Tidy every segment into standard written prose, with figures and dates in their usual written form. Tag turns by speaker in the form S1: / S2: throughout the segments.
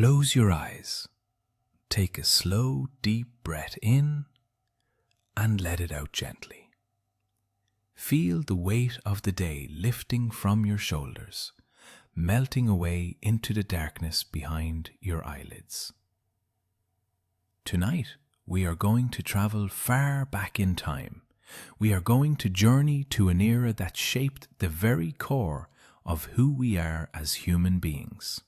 S1: Close your eyes. Take a slow, deep breath in and let it out gently. Feel the weight of the day lifting from your shoulders, melting away into the darkness behind your eyelids. Tonight, we are going to travel far back in time. We are going to journey to an era that shaped the very core of who we are as human beings.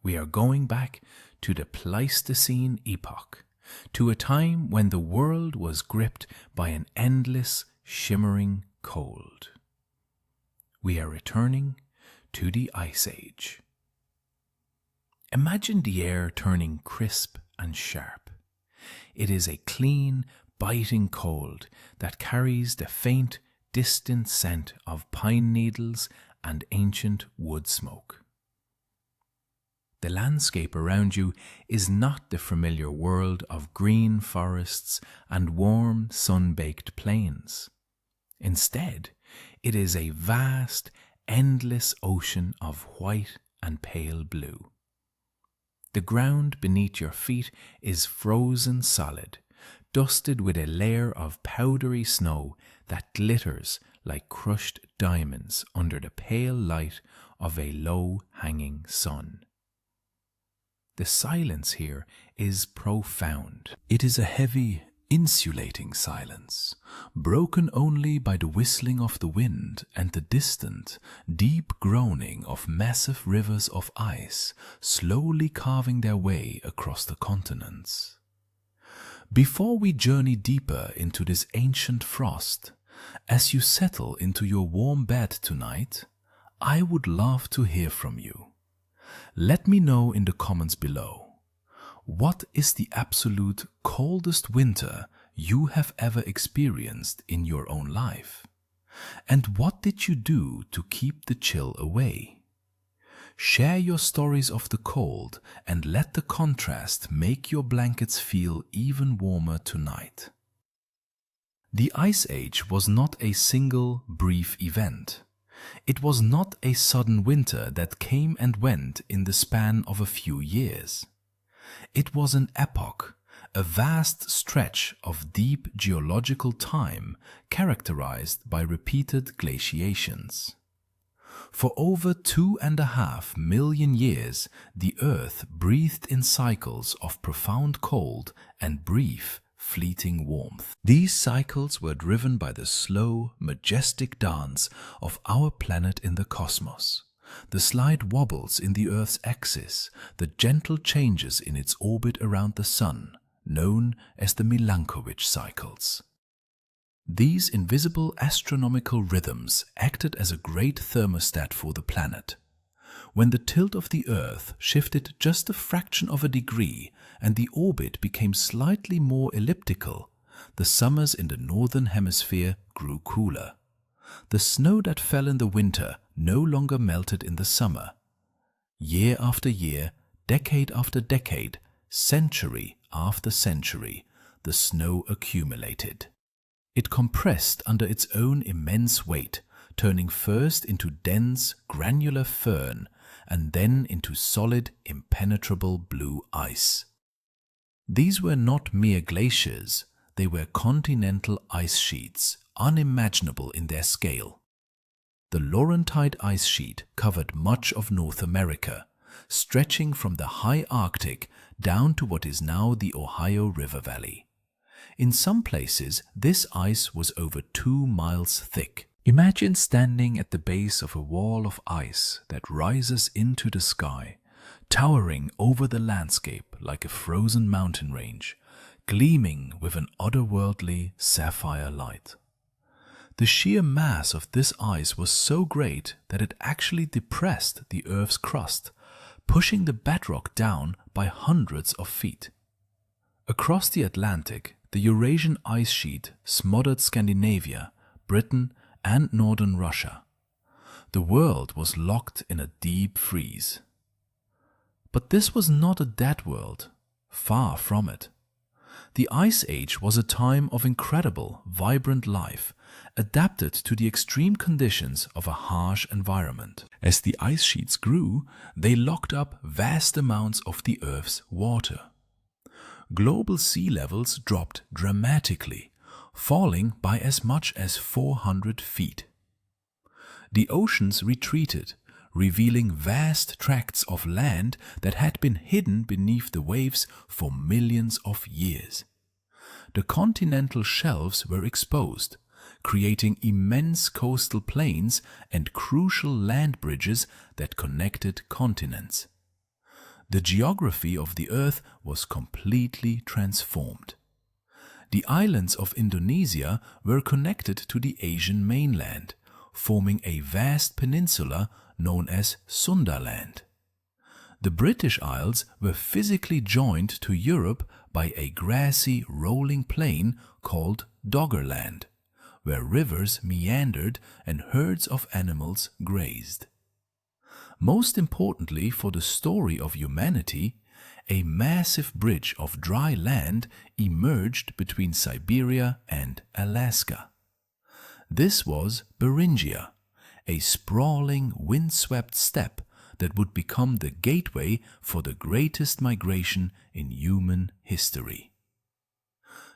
S1: We are going back to the Pleistocene epoch, to a time when the world was gripped by an endless, shimmering cold. We are returning to the Ice Age. Imagine the air turning crisp and sharp. It is a clean, biting cold that carries the faint, distant scent of pine needles and ancient wood smoke. The landscape around you is not the familiar world of green forests and warm, sun-baked plains. Instead, it is a vast, endless ocean of white and pale blue. The ground beneath your feet is frozen solid, dusted with a layer of powdery snow that glitters like crushed diamonds under the pale light of a low-hanging sun. The silence here is profound. It is a heavy, insulating silence, broken only by the whistling of the wind and the distant, deep groaning of massive rivers of ice slowly carving their way across the continents. Before we journey deeper into this ancient frost, as you settle into your warm bed tonight, I would love to hear from you. Let me know in the comments below. What is the absolute coldest winter you have ever experienced in your own life? And what did you do to keep the chill away? Share your stories of the cold and let the contrast make your blankets feel even warmer tonight. The Ice Age was not a single brief event. It was not a sudden winter that came and went in the span of a few years. It was an epoch, a vast stretch of deep geological time characterized by repeated glaciations. For over 2.5 million years, the Earth breathed in cycles of profound cold and brief, fleeting warmth. These cycles were driven by the slow, majestic dance of our planet in the cosmos, the slight wobbles in the Earth's axis, the gentle changes in its orbit around the Sun, known as the Milankovitch cycles. These invisible astronomical rhythms acted as a great thermostat for the planet. When the tilt of the Earth shifted just a fraction of a degree and the orbit became slightly more elliptical, the summers in the northern hemisphere grew cooler. The snow that fell in the winter no longer melted in the summer. Year after year, decade after decade, century after century, the snow accumulated. It compressed under its own immense weight, turning first into dense, granular firn and then into solid, impenetrable blue ice. These were not mere glaciers, they were continental ice sheets, unimaginable in their scale. The Laurentide ice sheet covered much of North America, stretching from the high Arctic down to what is now the Ohio River Valley. In some places, this ice was over 2 miles thick. Imagine standing at the base of a wall of ice that rises into the sky, towering over the landscape like a frozen mountain range, gleaming with an otherworldly sapphire light. The sheer mass of this ice was so great that it actually depressed the Earth's crust, pushing the bedrock down by hundreds of feet. Across the Atlantic, the Eurasian ice sheet smothered Scandinavia, Britain, and northern Russia. The world was locked in a deep freeze. But this was not a dead world, far from it. The Ice Age was a time of incredible, vibrant life, adapted to the extreme conditions of a harsh environment. As the ice sheets grew, they locked up vast amounts of the Earth's water. Global sea levels dropped dramatically, falling by as much as 400 feet. The oceans retreated, revealing vast tracts of land that had been hidden beneath the waves for millions of years. The continental shelves were exposed, creating immense coastal plains and crucial land bridges that connected continents. The geography of the Earth was completely transformed. The islands of Indonesia were connected to the Asian mainland, forming a vast peninsula known as Sundaland. The British Isles were physically joined to Europe by a grassy rolling plain called Doggerland, where rivers meandered and herds of animals grazed. Most importantly for the story of humanity, a massive bridge of dry land emerged between Siberia and Alaska. This was Beringia, a sprawling, windswept steppe that would become the gateway for the greatest migration in human history.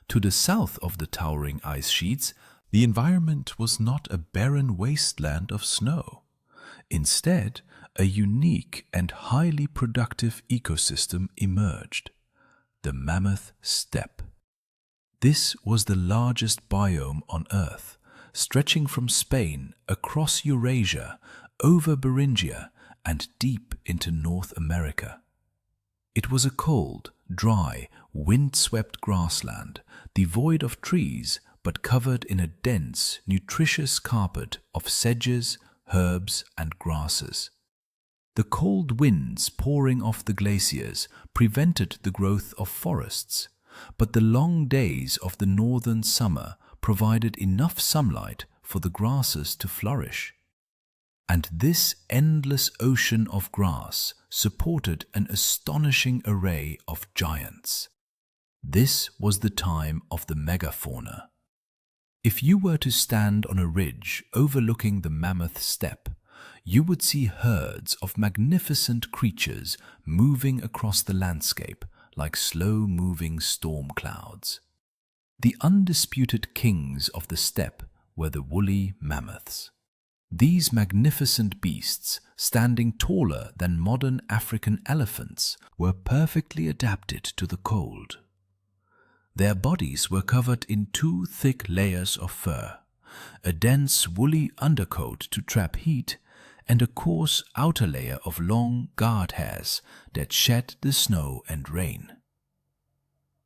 S1: To the south of the towering ice sheets, the environment was not a barren wasteland of snow. Instead, a unique and highly productive ecosystem emerged, the Mammoth Steppe. This was the largest biome on Earth, stretching from Spain across Eurasia, over Beringia, and deep into North America. It was a cold, dry, wind-swept grassland, devoid of trees but covered in a dense, nutritious carpet of sedges, herbs, and grasses. The cold winds pouring off the glaciers prevented the growth of forests, but the long days of the northern summer provided enough sunlight for the grasses to flourish. And this endless ocean of grass supported an astonishing array of giants. This was the time of the Megafauna. If you were to stand on a ridge overlooking the Mammoth Steppe, you would see herds of magnificent creatures moving across the landscape like slow-moving storm clouds. The undisputed kings of the steppe were the woolly mammoths. These magnificent beasts, standing taller than modern African elephants, were perfectly adapted to the cold. Their bodies were covered in 2 thick layers of fur, a dense woolly undercoat to trap heat, and a coarse outer layer of long guard hairs that shed the snow and rain.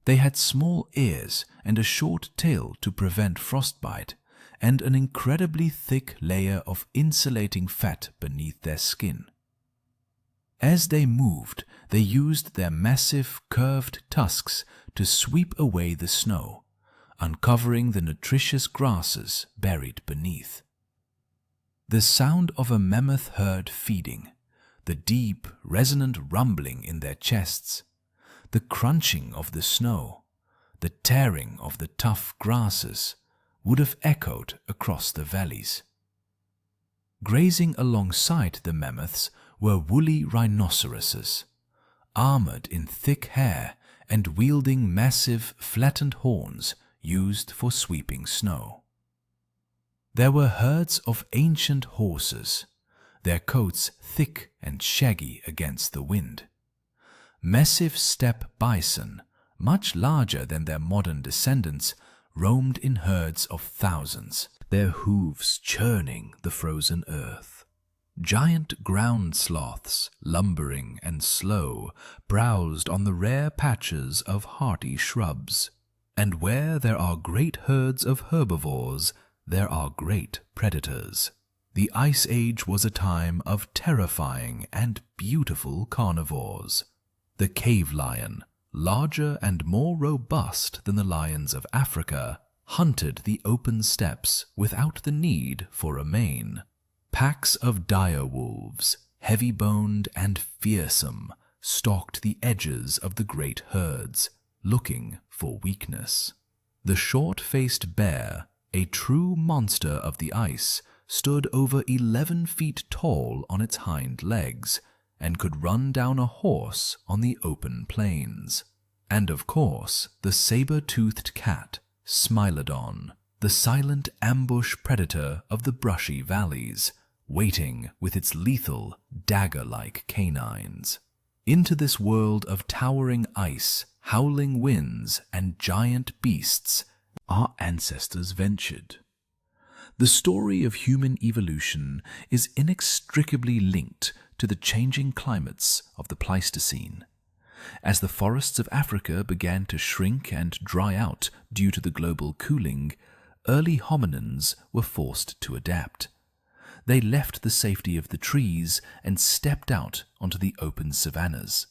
S1: They had small ears and a short tail to prevent frostbite, and an incredibly thick layer of insulating fat beneath their skin. As they moved, they used their massive, curved tusks to sweep away the snow, uncovering the nutritious grasses buried beneath. The sound of a mammoth herd feeding, the deep, resonant rumbling in their chests, the crunching of the snow, the tearing of the tough grasses would have echoed across the valleys. Grazing alongside the mammoths were woolly rhinoceroses, armored in thick hair and wielding massive, flattened horns used for sweeping snow. There were herds of ancient horses, their coats thick and shaggy against the wind. Massive steppe bison, much larger than their modern descendants, roamed in herds of thousands, their hooves churning the frozen earth. Giant ground sloths, lumbering and slow, browsed on the rare patches of hardy shrubs. And where there are great herds of herbivores, there are great predators. The Ice Age was a time of terrifying and beautiful carnivores. The cave lion, larger and more robust than the lions of Africa, hunted the open steppes without the need for a mane. Packs of dire wolves, heavy-boned and fearsome, stalked the edges of the great herds, looking for weakness. The short-faced bear, a true monster of the ice, stood over 11 feet tall on its hind legs and could run down a horse on the open plains. And of course, the saber-toothed cat, Smilodon, the silent ambush predator of the brushy valleys, waiting with its lethal, dagger-like canines. Into this world of towering ice, howling winds, and giant beasts, our ancestors ventured. The story of human evolution is inextricably linked to the changing climates of the Pleistocene. As the forests of Africa began to shrink and dry out due to the global cooling, early hominins were forced to adapt. They left the safety of the trees and stepped out onto the open savannas.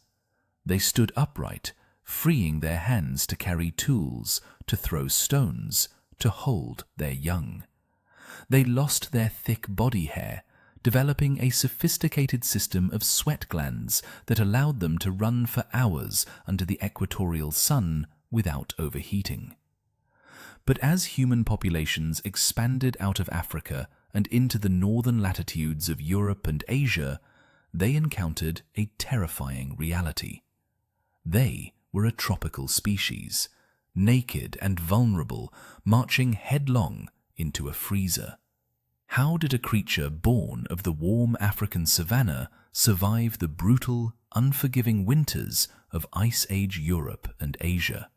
S1: They stood upright, freeing their hands to carry tools, to throw stones, to hold their young. They lost their thick body hair, developing a sophisticated system of sweat glands that allowed them to run for hours under the equatorial sun without overheating. But as human populations expanded out of Africa and into the northern latitudes of Europe and Asia, they encountered a terrifying reality. They were a tropical species, naked and vulnerable, marching headlong into a freezer. How did a creature born of the warm African savanna survive the brutal, unforgiving winters of Ice Age Europe and Asia?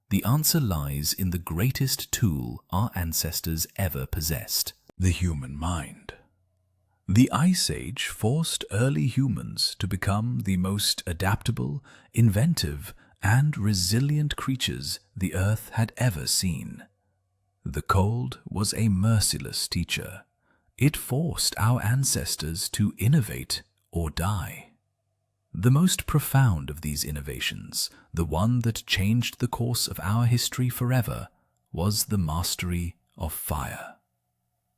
S1: The answer lies in the greatest tool our ancestors ever possessed, the human mind. The Ice Age forced early humans to become the most adaptable, inventive, and resilient creatures the Earth had ever seen. The cold was a merciless teacher. It forced our ancestors to innovate or die. The most profound of these innovations, the one that changed the course of our history forever, was the mastery of fire.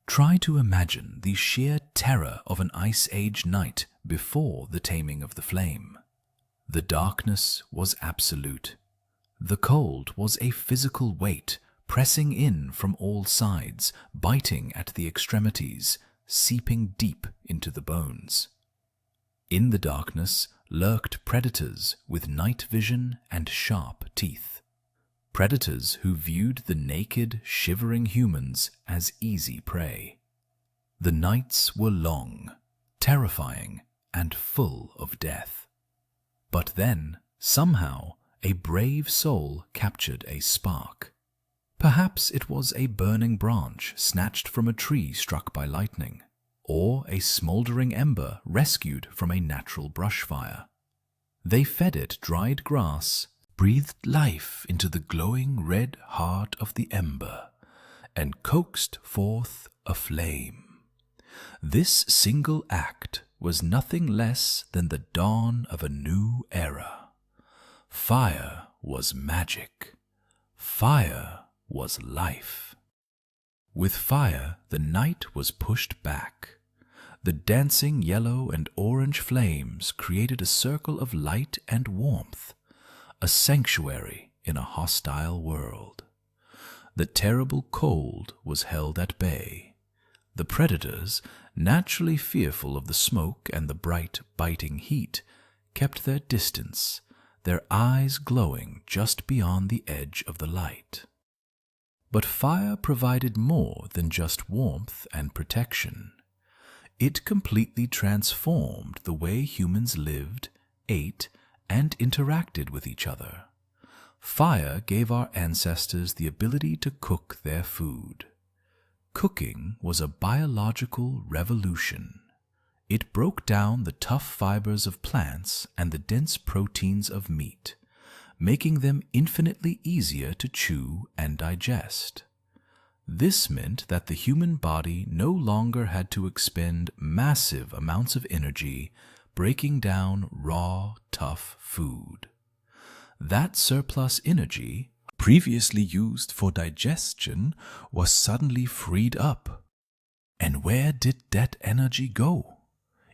S1: Try to imagine the sheer terror of an Ice Age night before the taming of the flame. The darkness was absolute. The cold was a physical weight, pressing in from all sides, biting at the extremities, seeping deep into the bones. In the darkness lurked predators with night vision and sharp teeth. Predators who viewed the naked, shivering humans as easy prey. The nights were long, terrifying, and full of death. But then, somehow, a brave soul captured a spark. Perhaps it was a burning branch snatched from a tree struck by lightning, or a smoldering ember rescued from a natural brush fire. They fed it dried grass, breathed life into the glowing red heart of the ember, and coaxed forth a flame. This single act was nothing less than the dawn of a new era. Fire was magic. Fire was life. With fire, the night was pushed back. The dancing yellow and orange flames created a circle of light and warmth, a sanctuary in a hostile world. The terrible cold was held at bay. The predators, naturally fearful of the smoke and the bright, biting heat, kept their distance, their eyes glowing just beyond the edge of the light. But fire provided more than just warmth and protection. It completely transformed the way humans lived, ate, and interacted with each other. Fire gave our ancestors the ability to cook their food. Cooking was a biological revolution. It broke down the tough fibers of plants and the dense proteins of meat, making them infinitely easier to chew and digest. This meant that the human body no longer had to expend massive amounts of energy breaking down raw, tough food. That surplus energy, previously used for digestion, was suddenly freed up. And where did that energy go?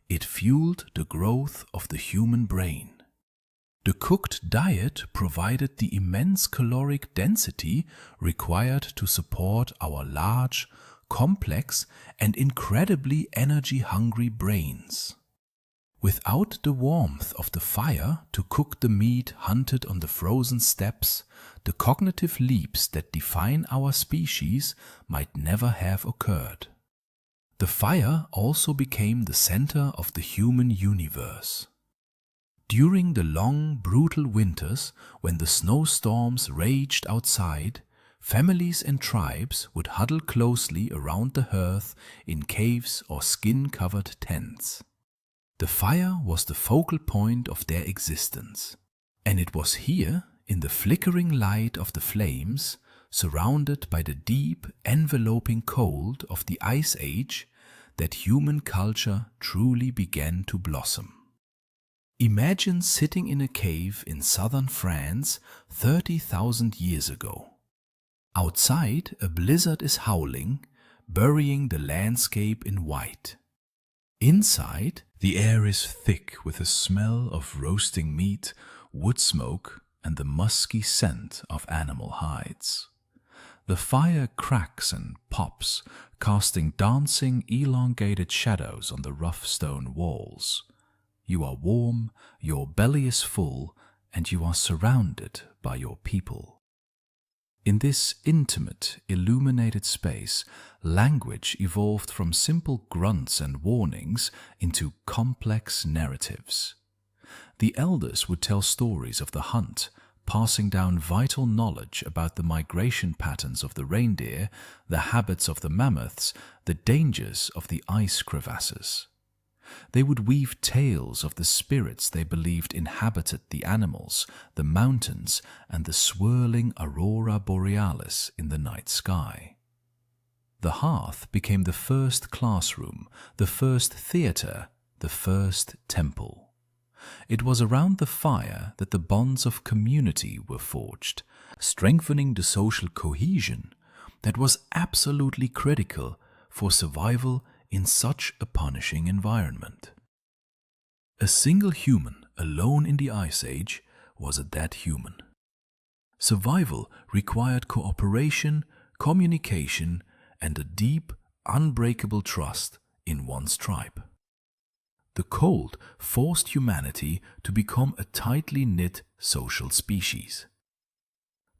S1: It fueled the growth of the human brain. The cooked diet provided the immense caloric density required to support our large, complex, and incredibly energy-hungry brains. Without the warmth of the fire to cook the meat hunted on the frozen steppes, the cognitive leaps that define our species might never have occurred. The fire also became the center of the human universe. During the long, brutal winters, when the snowstorms raged outside, families and tribes would huddle closely around the hearth in caves or skin-covered tents. The fire was the focal point of their existence, and it was here, in the flickering light of the flames, surrounded by the deep, enveloping cold of the Ice Age, that human culture truly began to blossom. Imagine sitting in a cave in southern France 30,000 years ago. Outside, a blizzard is howling, burying the landscape in white. Inside, the air is thick with the smell of roasting meat, wood smoke, and the musky scent of animal hides. The fire cracks and pops, casting dancing, elongated shadows on the rough stone walls. You are warm, your belly is full, and you are surrounded by your people. In this intimate, illuminated space, language evolved from simple grunts and warnings into complex narratives. The elders would tell stories of the hunt, passing down vital knowledge about the migration patterns of the reindeer, the habits of the mammoths, the dangers of the ice crevasses. They would weave tales of the spirits they believed inhabited the animals, the mountains, and the swirling aurora borealis in the night sky. The hearth became the first classroom, the first theatre, the first temple. It was around the fire that the bonds of community were forged, strengthening the social cohesion that was absolutely critical for survival in such a punishing environment. A single human alone in the Ice Age was a dead human. Survival required cooperation, communication, and a deep, unbreakable trust in one's tribe. The cold forced humanity to become a tightly knit social species.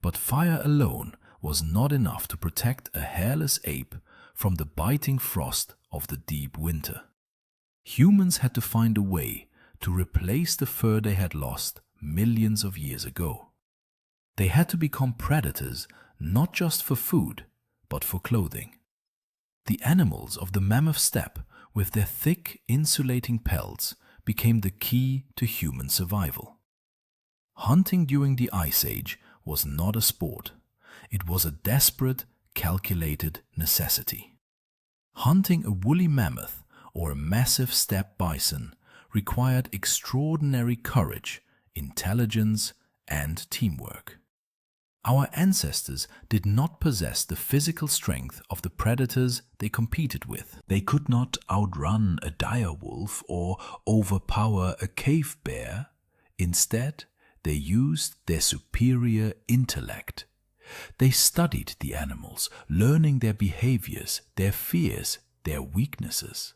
S1: But fire alone was not enough to protect a hairless ape from the biting frost of the deep winter. Humans had to find a way to replace the fur they had lost millions of years ago. They had to become predators not just for food, but for clothing. The animals of the mammoth steppe, with their thick, insulating pelts, became the key to human survival. Hunting during the Ice Age was not a sport. It was a desperate, calculated necessity. Hunting a woolly mammoth or a massive steppe bison required extraordinary courage, intelligence, and teamwork. Our ancestors did not possess the physical strength of the predators they competed with. They could not outrun a dire wolf or overpower a cave bear. Instead, they used their superior intellect. They studied the animals, learning their behaviors, their fears, their weaknesses.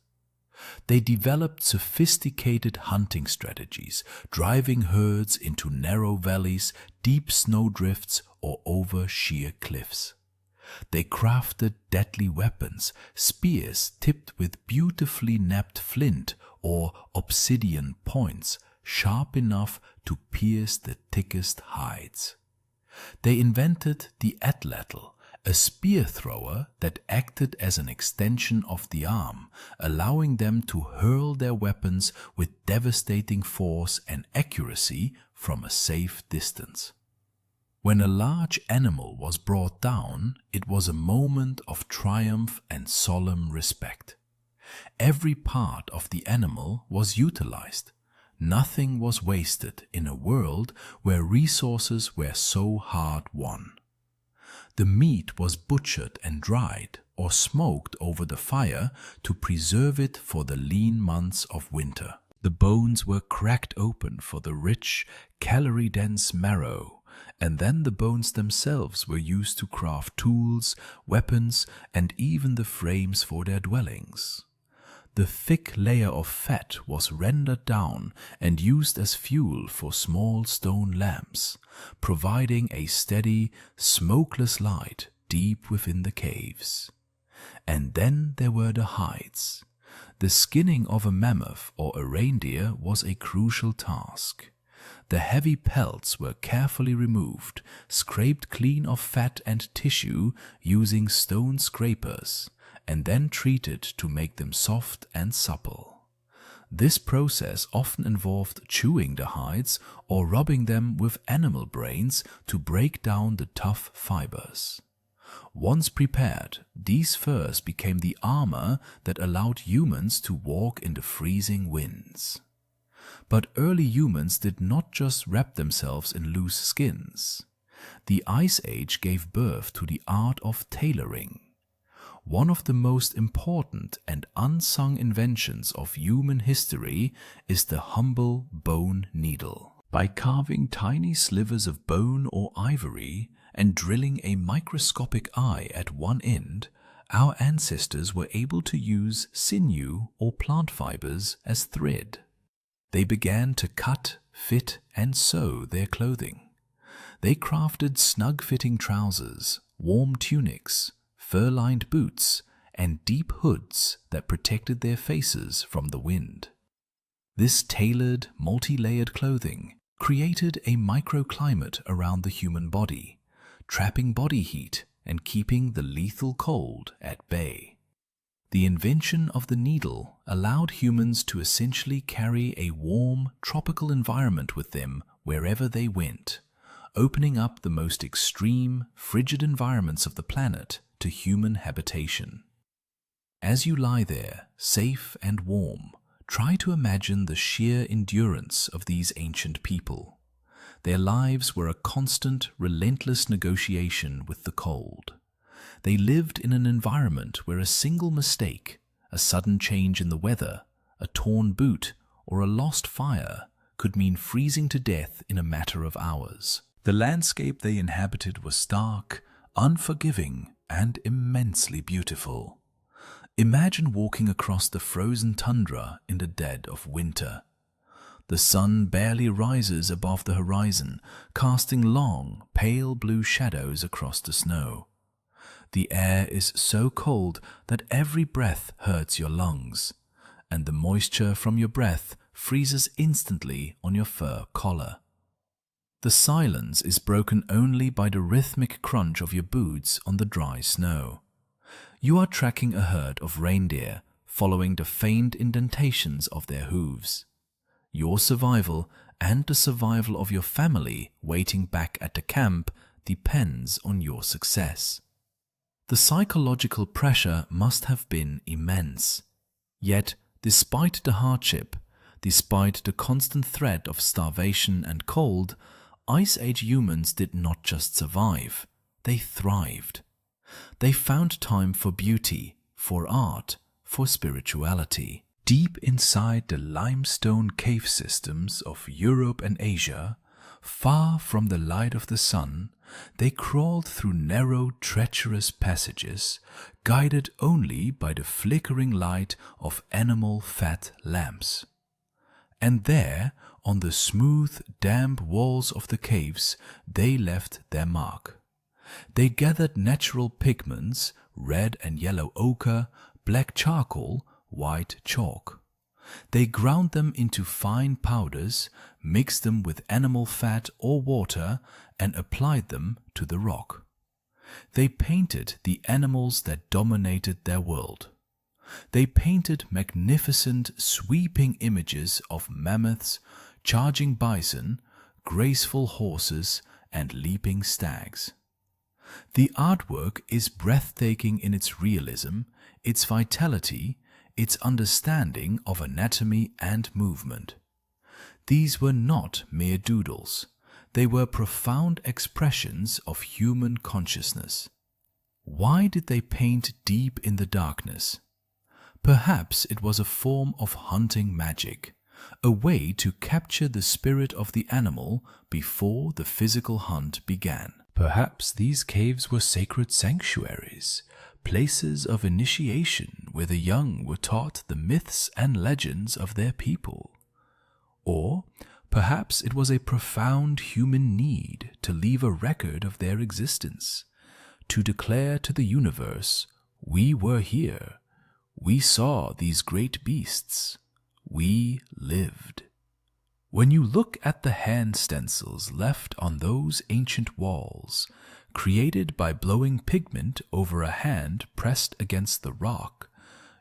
S1: They developed sophisticated hunting strategies, driving herds into narrow valleys, deep snowdrifts, or over sheer cliffs. They crafted deadly weapons, spears tipped with beautifully knapped flint or obsidian points, sharp enough to pierce the thickest hides. They invented the atlatl, a spear thrower that acted as an extension of the arm, allowing them to hurl their weapons with devastating force and accuracy from a safe distance. When a large animal was brought down, it was a moment of triumph and solemn respect. Every part of the animal was utilized. Nothing was wasted in a world where resources were so hard won. The meat was butchered and dried or smoked over the fire to preserve it for the lean months of winter. The bones were cracked open for the rich, calorie-dense marrow, and then the bones themselves were used to craft tools, weapons, and even the frames for their dwellings. The thick layer of fat was rendered down and used as fuel for small stone lamps, providing a steady, smokeless light deep within the caves. And then there were the hides. The skinning of a mammoth or a reindeer was a crucial task. The heavy pelts were carefully removed, scraped clean of fat and tissue using stone scrapers, and then treated to make them soft and supple. This process often involved chewing the hides or rubbing them with animal brains to break down the tough fibers. Once prepared, these furs became the armor that allowed humans to walk in the freezing winds. But early humans did not just wrap themselves in loose skins. The Ice Age gave birth to the art of tailoring. One of the most important and unsung inventions of human history is the humble bone needle. By carving tiny slivers of bone or ivory and drilling a microscopic eye at one end, our ancestors were able to use sinew or plant fibers as thread. They began to cut, fit, and sew their clothing. They crafted snug-fitting trousers, warm tunics, fur-lined boots, and deep hoods that protected their faces from the wind. This tailored, multi-layered clothing created a microclimate around the human body, trapping body heat and keeping the lethal cold at bay. The invention of the needle allowed humans to essentially carry a warm, tropical environment with them wherever they went, opening up the most extreme, frigid environments of the planet to human habitation. As you lie there, safe and warm, try to imagine the sheer endurance of these ancient people. Their lives were a constant, relentless negotiation with the cold. They lived in an environment where a single mistake, a sudden change in the weather, a torn boot, or a lost fire could mean freezing to death in a matter of hours. The landscape they inhabited was stark, unforgiving, and immensely beautiful. Imagine walking across the frozen tundra in the dead of winter. The sun barely rises above the horizon, casting long, pale blue shadows across the snow. The air is so cold that every breath hurts your lungs, and the moisture from your breath freezes instantly on your fur collar. The silence is broken only by the rhythmic crunch of your boots on the dry snow. You are tracking a herd of reindeer, following the faint indentations of their hooves. Your survival and the survival of your family waiting back at the camp depends on your success. The psychological pressure must have been immense. Yet, despite the hardship, despite the constant threat of starvation and cold, Ice Age humans did not just survive, they thrived. They found time for beauty, for art, for spirituality. Deep inside the limestone cave systems of Europe and Asia, far from the light of the sun, they crawled through narrow, treacherous passages, guided only by the flickering light of animal fat lamps. And there, on the smooth, damp walls of the caves, they left their mark. They gathered natural pigments, red and yellow ochre, black charcoal, white chalk. They ground them into fine powders, mixed them with animal fat or water, and applied them to the rock. They painted the animals that dominated their world. They painted magnificent, sweeping images of mammoths, charging bison, graceful horses, and leaping stags. The artwork is breathtaking in its realism, its vitality, its understanding of anatomy and movement. These were not mere doodles. They were profound expressions of human consciousness. Why did they paint deep in the darkness? Perhaps it was a form of hunting magic, a way to capture the spirit of the animal before the physical hunt began. Perhaps these caves were sacred sanctuaries, places of initiation where the young were taught the myths and legends of their people. Or perhaps it was a profound human need to leave a record of their existence, to declare to the universe, "We were here, we saw these great beasts, we lived." When you look at the hand stencils left on those ancient walls, created by blowing pigment over a hand pressed against the rock,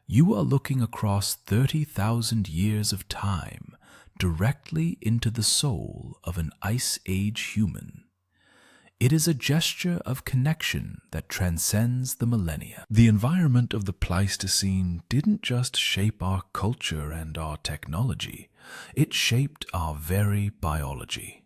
S1: you are looking across 30,000 years of time directly into the soul of an Ice Age human. It is a gesture of connection that transcends the millennia. The environment of the Pleistocene didn't just shape our culture and our technology, it shaped our very biology.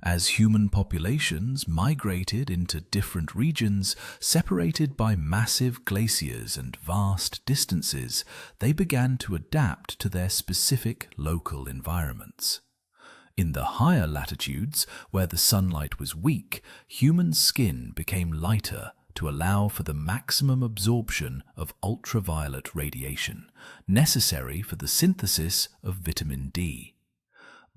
S1: As human populations migrated into different regions, separated by massive glaciers and vast distances, they began to adapt to their specific local environments. In the higher latitudes, where the sunlight was weak, human skin became lighter to allow for the maximum absorption of ultraviolet radiation, necessary for the synthesis of vitamin D.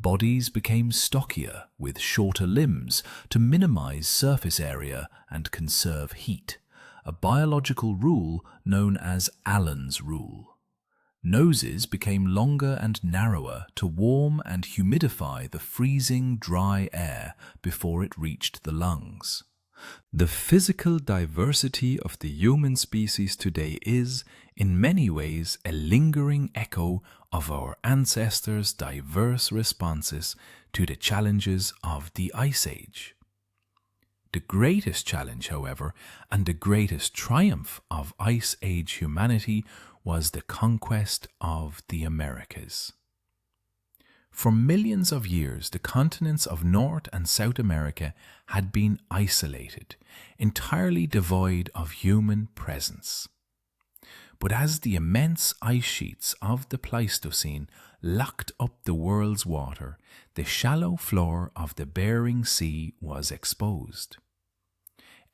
S1: Bodies became stockier with shorter limbs to minimize surface area and conserve heat, a biological rule known as Allen's rule. Noses became longer and narrower to warm and humidify the freezing, dry air before it reached the lungs. The physical diversity of the human species today is, in many ways, a lingering echo of our ancestors' diverse responses to the challenges of the Ice Age. The greatest challenge, however, and the greatest triumph of Ice Age humanity was the conquest of the Americas. For millions of years, the continents of North and South America had been isolated, entirely devoid of human presence. But as the immense ice sheets of the Pleistocene locked up the world's water, the shallow floor of the Bering Sea was exposed.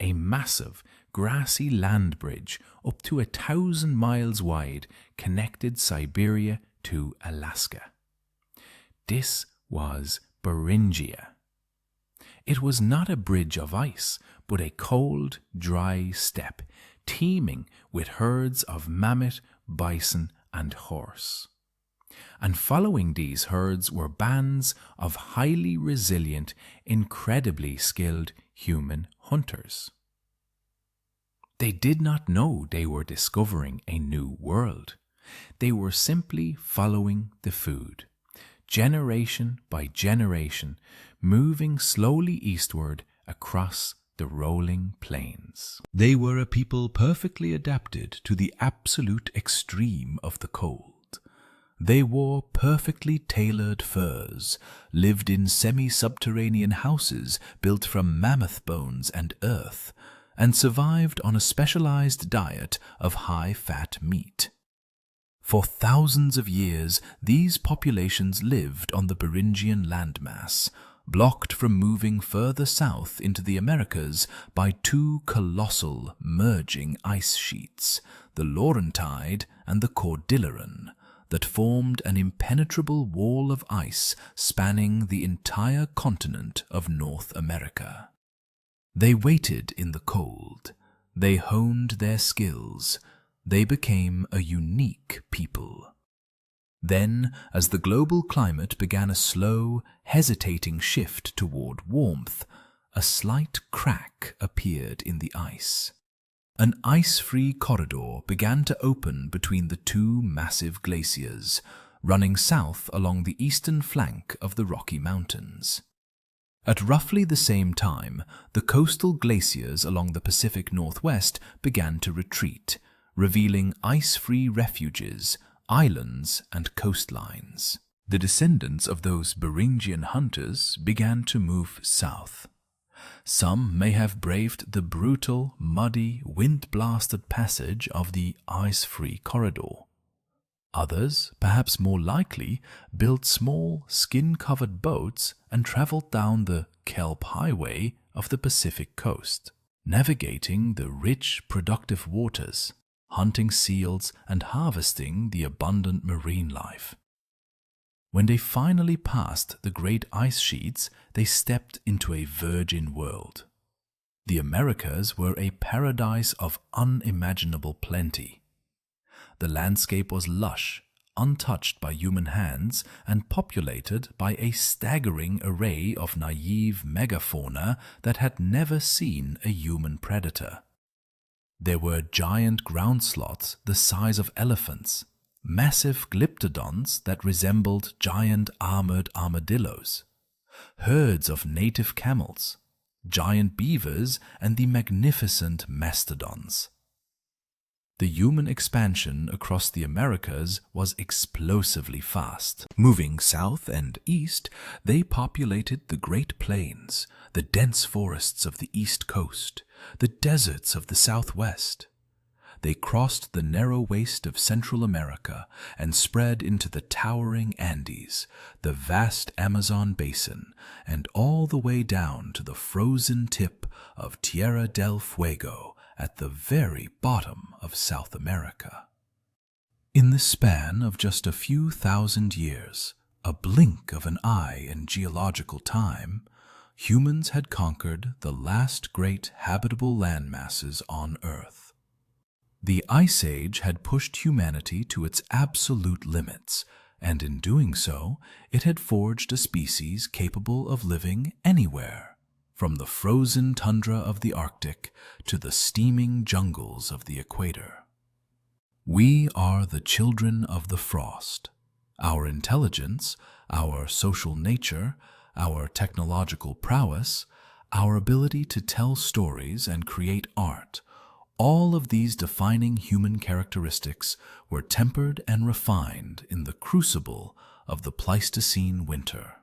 S1: A massive, grassy land bridge up to 1,000 miles wide connected Siberia to Alaska. This was Beringia. It was not a bridge of ice, but a cold, dry steppe, teeming with herds of mammoth, bison, and horse. And following these herds were bands of highly resilient, incredibly skilled human hunters. They did not know they were discovering a new world. They were simply following the food, generation by generation, moving slowly eastward across the rolling plains. They were a people perfectly adapted to the absolute extreme of the cold. They wore perfectly tailored furs, lived in semi-subterranean houses built from mammoth bones and earth, and survived on a specialized diet of high-fat meat. For thousands of years, these populations lived on the Beringian landmass, blocked from moving further south into the Americas by two colossal merging ice sheets, the Laurentide and the Cordilleran, that formed an impenetrable wall of ice spanning the entire continent of North America. They waited in the cold, they honed their skills, they became a unique people. Then, as the global climate began a slow, hesitating shift toward warmth, a slight crack appeared in the ice. An ice-free corridor began to open between the two massive glaciers, running south along the eastern flank of the Rocky Mountains. At roughly the same time, the coastal glaciers along the Pacific Northwest began to retreat, revealing ice-free refuges, islands, and coastlines. The descendants of those Beringian hunters began to move south. Some may have braved the brutal, muddy, wind-blasted passage of the ice-free corridor. Others, perhaps more likely, built small, skin-covered boats and traveled down the kelp highway of the Pacific coast, navigating the rich, productive waters, hunting seals and harvesting the abundant marine life. When they finally passed the great ice sheets, they stepped into a virgin world. The Americas were a paradise of unimaginable plenty. The landscape was lush, untouched by human hands, and populated by a staggering array of naive megafauna that had never seen a human predator. There were giant ground sloths the size of elephants, massive glyptodons that resembled giant armored armadillos, herds of native camels, giant beavers, and the magnificent mastodons. The human expansion across the Americas was explosively fast. Moving south and east, they populated the Great Plains, the dense forests of the East Coast, the deserts of the Southwest. They crossed the narrow waste of Central America and spread into the towering Andes, the vast Amazon basin, and all the way down to the frozen tip of Tierra del Fuego, at the very bottom of South America. In the span of just a few thousand years, a blink of an eye in geological time, humans had conquered the last great habitable landmasses on Earth. The Ice Age had pushed humanity to its absolute limits, and in doing so, it had forged a species capable of living anywhere, from the frozen tundra of the Arctic to the steaming jungles of the equator. We are the children of the frost. Our intelligence, our social nature, our technological prowess, our ability to tell stories and create art, all of these defining human characteristics were tempered and refined in the crucible of the Pleistocene winter.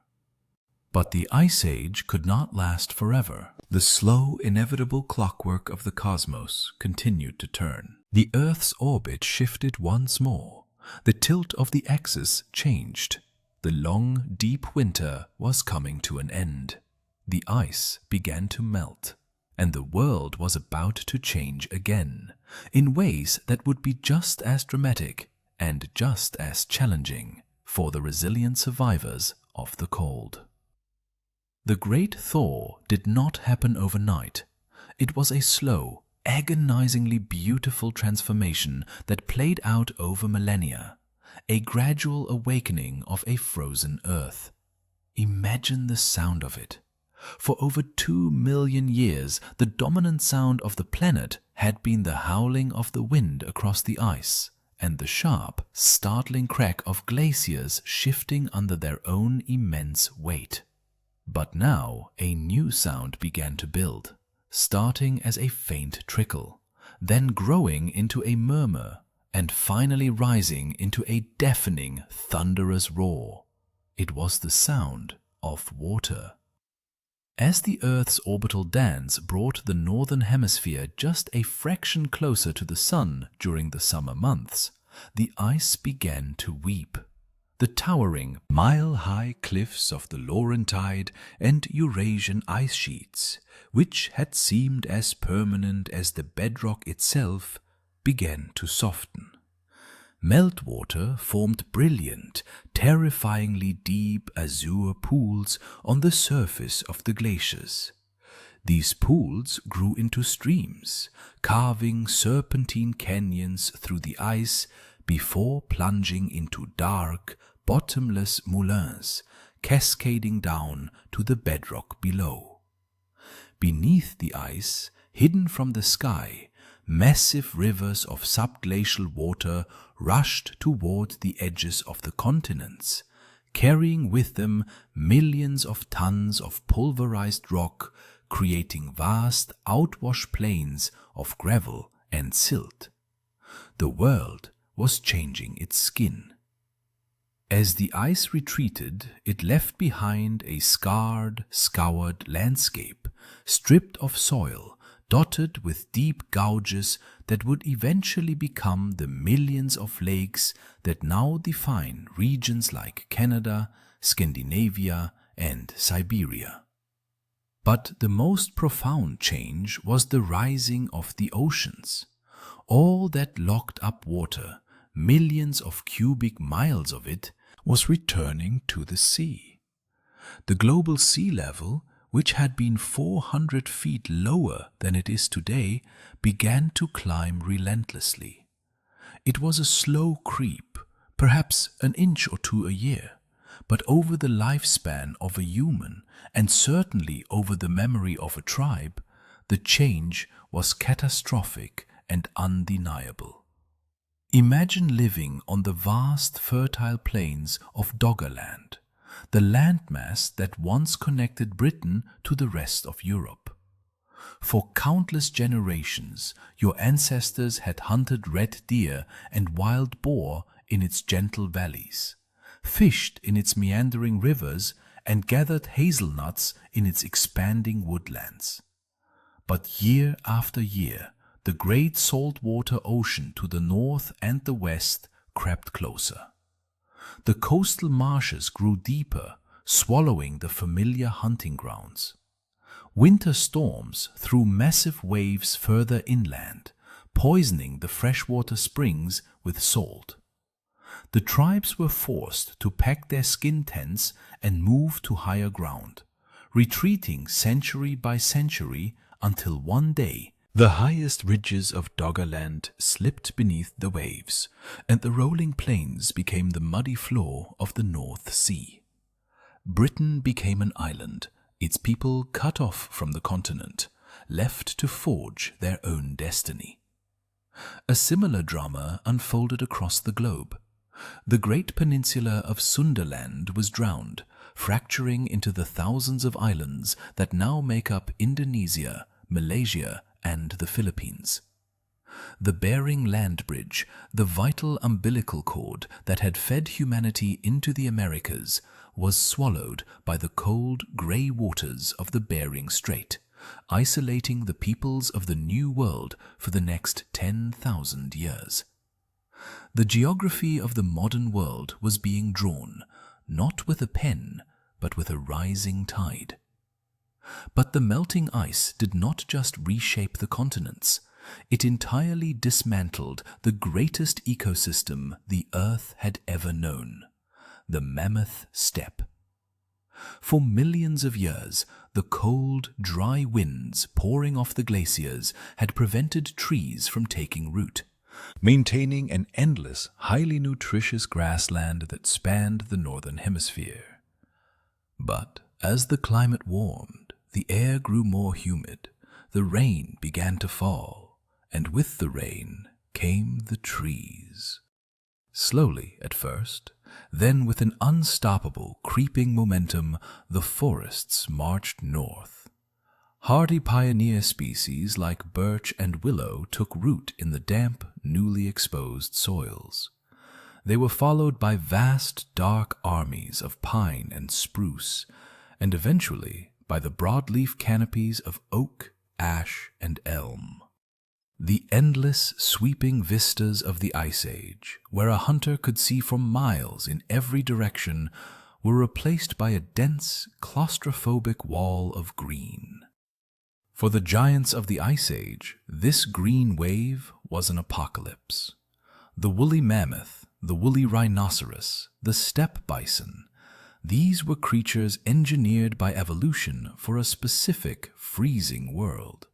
S1: But the Ice Age could not last forever. The slow, inevitable clockwork of the cosmos continued to turn. The Earth's orbit shifted once more. The tilt of the axis changed. The long, deep winter was coming to an end. The ice began to melt, and the world was about to change again, in ways that would be just as dramatic and just as challenging for the resilient survivors of the cold. The Great Thaw did not happen overnight. It was a slow, agonizingly beautiful transformation that played out over millennia, a gradual awakening of a frozen Earth. Imagine the sound of it. For over 2 million years, the dominant sound of the planet had been the howling of the wind across the ice and the sharp, startling crack of glaciers shifting under their own immense weight. But now a new sound began to build, starting as a faint trickle, then growing into a murmur, and finally rising into a deafening, thunderous roar. It was the sound of water. As the Earth's orbital dance brought the northern hemisphere just a fraction closer to the sun during the summer months, the ice began to weep. The towering, mile-high cliffs of the Laurentide and Eurasian ice sheets, which had seemed as permanent as the bedrock itself, began to soften. Meltwater formed brilliant, terrifyingly deep azure pools on the surface of the glaciers. These pools grew into streams, carving serpentine canyons through the ice before plunging into dark, bottomless moulins, cascading down to the bedrock below. Beneath the ice, hidden from the sky, massive rivers of subglacial water rushed toward the edges of the continents, carrying with them millions of tons of pulverized rock, creating vast outwash plains of gravel and silt. The world was changing its skin. As the ice retreated, it left behind a scarred, scoured landscape, stripped of soil, dotted with deep gouges that would eventually become the millions of lakes that now define regions like Canada, Scandinavia, and Siberia. But the most profound change was the rising of the oceans. All that locked up water, millions of cubic miles of it, was returning to the sea. The global sea level, which had been 400 feet lower than it is today, began to climb relentlessly. It was a slow creep, perhaps an inch or two a year, but over the lifespan of a human, and certainly over the memory of a tribe, the change was catastrophic and undeniable. Imagine living on the vast fertile plains of Doggerland, the landmass that once connected Britain to the rest of Europe. For countless generations, your ancestors had hunted red deer and wild boar in its gentle valleys, fished in its meandering rivers, and gathered hazelnuts in its expanding woodlands. But year after year, the great saltwater ocean to the north and the west crept closer. The coastal marshes grew deeper, swallowing the familiar hunting grounds. Winter storms threw massive waves further inland, poisoning the freshwater springs with salt. The tribes were forced to pack their skin tents and move to higher ground, retreating century by century until one day the highest ridges of Doggerland slipped beneath the waves, and the rolling plains became the muddy floor of the North Sea. Britain became an island, its people cut off from the continent, left to forge their own destiny. A similar drama unfolded across the globe. The great peninsula of Sundaland was drowned, fracturing into the thousands of islands that now make up Indonesia, Malaysia, and the Philippines. The Bering land bridge, the vital umbilical cord that had fed humanity into the Americas, was swallowed by the cold, grey waters of the Bering Strait, isolating the peoples of the New World for the next 10,000 years. The geography of the modern world was being drawn, not with a pen, but with a rising tide. But the melting ice did not just reshape the continents. It entirely dismantled the greatest ecosystem the Earth had ever known, the mammoth steppe. For millions of years, the cold, dry winds pouring off the glaciers had prevented trees from taking root, maintaining an endless, highly nutritious grassland that spanned the northern hemisphere. But as the climate warmed, the air grew more humid, the rain began to fall, and with the rain came the trees. Slowly at first, then with an unstoppable, creeping momentum, the forests marched north. Hardy pioneer species like birch and willow took root in the damp, newly exposed soils. They were followed by vast, dark armies of pine and spruce, and eventually by the broadleaf canopies of oak, ash, and elm. The endless, sweeping vistas of the Ice Age, where a hunter could see for miles in every direction, were replaced by a dense, claustrophobic wall of green. For the giants of the Ice Age, this green wave was an apocalypse. The woolly mammoth, the woolly rhinoceros, the steppe bison, these were creatures engineered by evolution for a specific freezing world.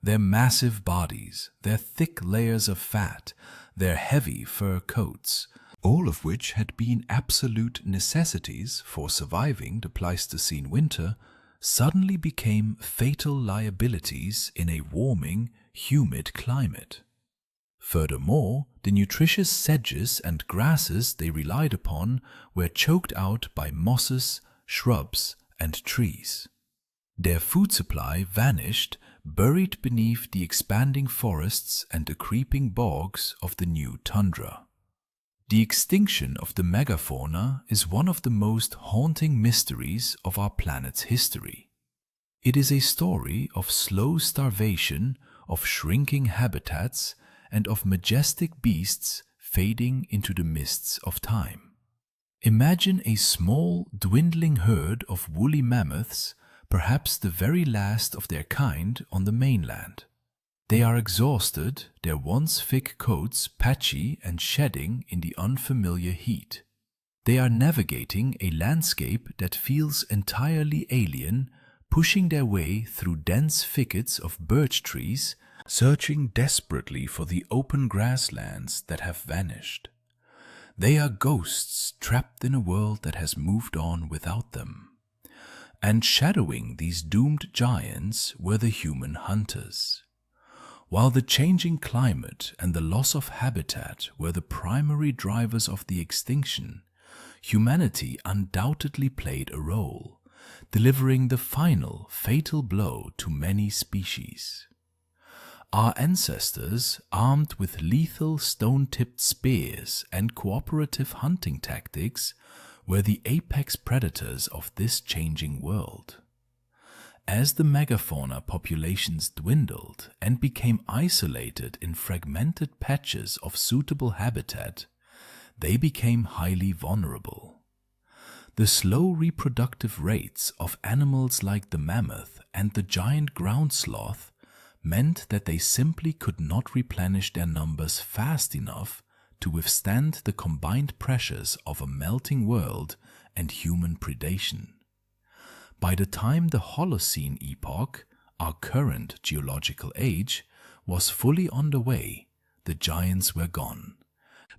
S1: Their massive bodies, their thick layers of fat, their heavy fur coats, all of which had been absolute necessities for surviving the Pleistocene winter, suddenly became fatal liabilities in a warming, humid climate. Furthermore, the nutritious sedges and grasses they relied upon were choked out by mosses, shrubs, and trees. Their food supply vanished, buried beneath the expanding forests and the creeping bogs of the new tundra. The extinction of the megafauna is one of the most haunting mysteries of our planet's history. It is a story of slow starvation, of shrinking habitats, and of majestic beasts fading into the mists of time. Imagine a small, dwindling herd of woolly mammoths, perhaps the very last of their kind on the mainland. They are exhausted, their once thick coats patchy and shedding in the unfamiliar heat. They are navigating a landscape that feels entirely alien, pushing their way through dense thickets of birch trees, searching desperately for the open grasslands that have vanished. They are ghosts trapped in a world that has moved on without them. And shadowing these doomed giants were the human hunters. While the changing climate and the loss of habitat were the primary drivers of the extinction, humanity undoubtedly played a role, delivering the final fatal blow to many species. Our ancestors, armed with lethal stone-tipped spears and cooperative hunting tactics, were the apex predators of this changing world. As the megafauna populations dwindled and became isolated in fragmented patches of suitable habitat, they became highly vulnerable. The slow reproductive rates of animals like the mammoth and the giant ground sloth meant that they simply could not replenish their numbers fast enough to withstand the combined pressures of a melting world and human predation. By the time the Holocene epoch, our current geological age, was fully underway, the giants were gone,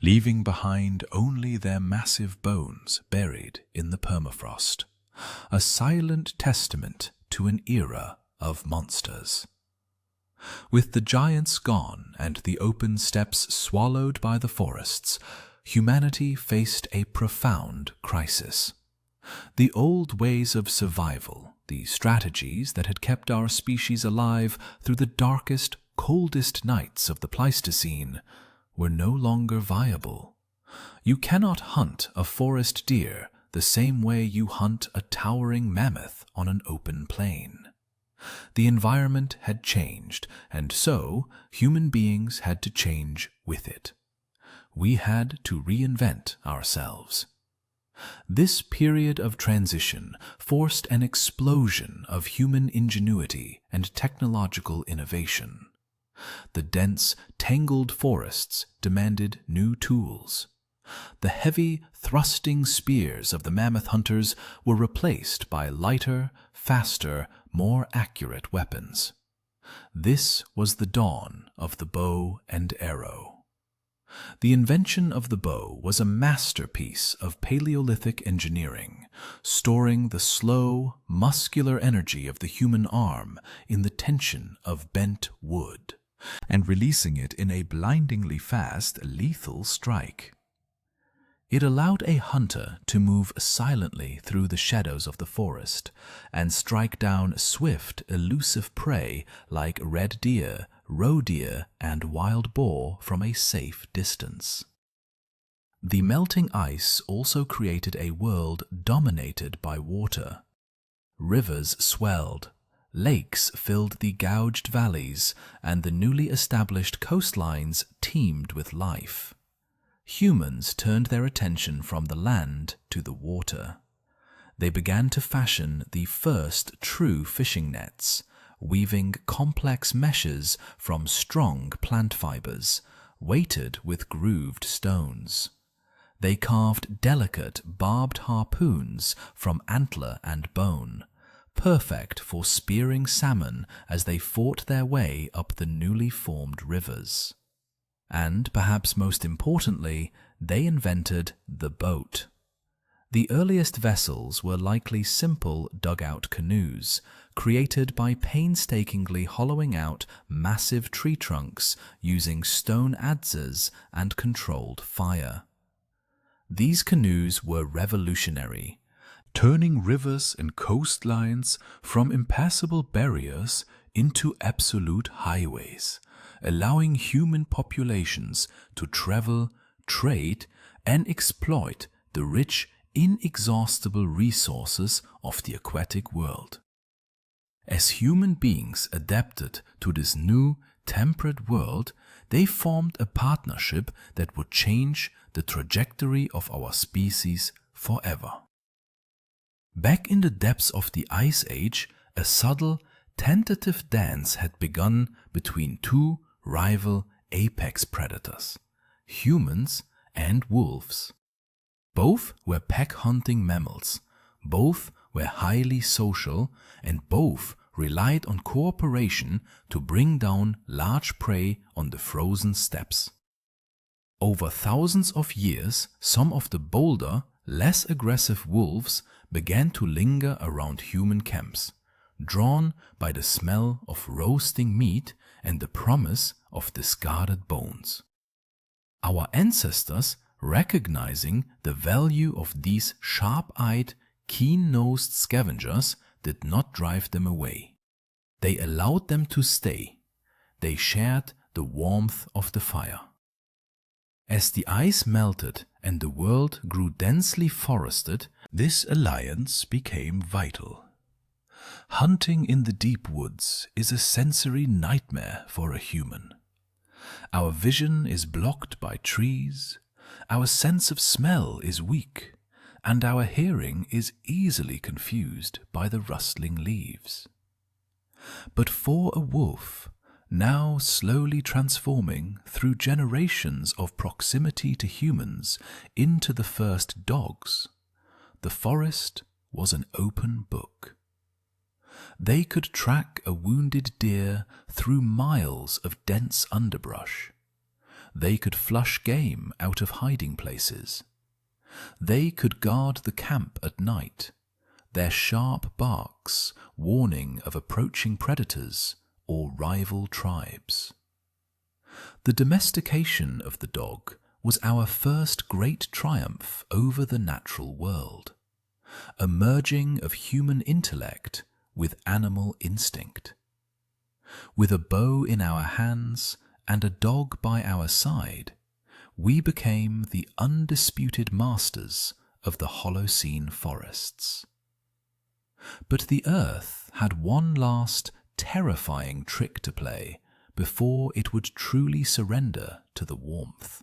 S1: leaving behind only their massive bones buried in the permafrost, a silent testament to an era of monsters. With the giants gone and the open steppes swallowed by the forests, humanity faced a profound crisis. The old ways of survival, the strategies that had kept our species alive through the darkest, coldest nights of the Pleistocene, were no longer viable. You cannot hunt a forest deer the same way you hunt a towering mammoth on an open plain. The environment had changed, and so human beings had to change with it. We had to reinvent ourselves. This period of transition forced an explosion of human ingenuity and technological innovation. The dense, tangled forests demanded new tools. The heavy, thrusting spears of the mammoth hunters were replaced by lighter, faster, more accurate weapons. This was the dawn of the bow and arrow. The invention of the bow was a masterpiece of Paleolithic engineering, storing the slow, muscular energy of the human arm in the tension of bent wood, and releasing it in a blindingly fast, lethal strike. It allowed a hunter to move silently through the shadows of the forest and strike down swift, elusive prey like red deer, roe deer, and wild boar from a safe distance. The melting ice also created a world dominated by water. Rivers swelled, lakes filled the gouged valleys, and the newly established coastlines teemed with life. Humans turned their attention from the land to the water. They began to fashion the first true fishing nets, weaving complex meshes from strong plant fibers, weighted with grooved stones. They carved delicate, barbed harpoons from antler and bone, perfect for spearing salmon as they fought their way up the newly formed rivers. And, perhaps most importantly, they invented the boat. The earliest vessels were likely simple dugout canoes, created by painstakingly hollowing out massive tree trunks using stone adzes and controlled fire. These canoes were revolutionary, turning rivers and coastlines from impassable barriers into absolute highways, allowing human populations to travel, trade, and exploit the rich, inexhaustible resources of the aquatic world. As human beings adapted to this new, temperate world, they formed a partnership that would change the trajectory of our species forever. Back in the depths of the Ice Age, a subtle, tentative dance had begun between two rival apex predators, humans and wolves. Both were pack-hunting mammals, both were highly social, and both relied on cooperation to bring down large prey on the frozen steppes. Over thousands of years, some of the bolder, less aggressive wolves began to linger around human camps, drawn by the smell of roasting meat and the promise of discarded bones. Our ancestors, recognizing the value of these sharp-eyed, keen-nosed scavengers, did not drive them away. They allowed them to stay. They shared the warmth of the fire. As the ice melted and the world grew densely forested, this alliance became vital. Hunting in the deep woods is a sensory nightmare for a human. Our vision is blocked by trees, our sense of smell is weak, and our hearing is easily confused by the rustling leaves. But for a wolf, now slowly transforming through generations of proximity to humans into the first dogs, the forest was an open book. They could track a wounded deer through miles of dense underbrush. They could flush game out of hiding places. They could guard the camp at night, their sharp barks warning of approaching predators or rival tribes. The domestication of the dog was our first great triumph over the natural world, a merging of human intellect with animal instinct. With a bow in our hands and a dog by our side, we became the undisputed masters of the Holocene forests. But the earth had one last terrifying trick to play before it would truly surrender to the warmth.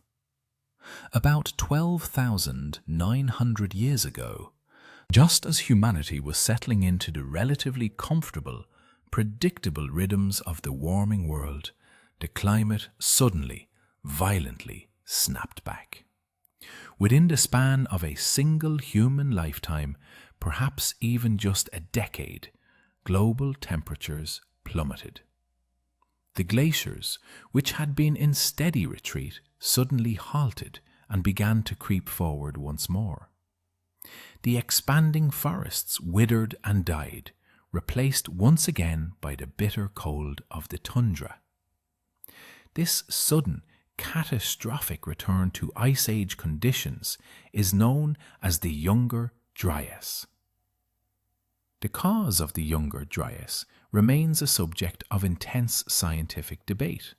S1: About 12,900 years ago, just as humanity was settling into the relatively comfortable, predictable rhythms of the warming world, the climate suddenly, violently snapped back. Within the span of a single human lifetime, perhaps even just a decade, global temperatures plummeted. The glaciers, which had been in steady retreat, suddenly halted and began to creep forward once more. The expanding forests withered and died, replaced once again by the bitter cold of the tundra. This sudden, catastrophic return to Ice Age conditions is known as the Younger Dryas. The cause of the Younger Dryas remains a subject of intense scientific debate.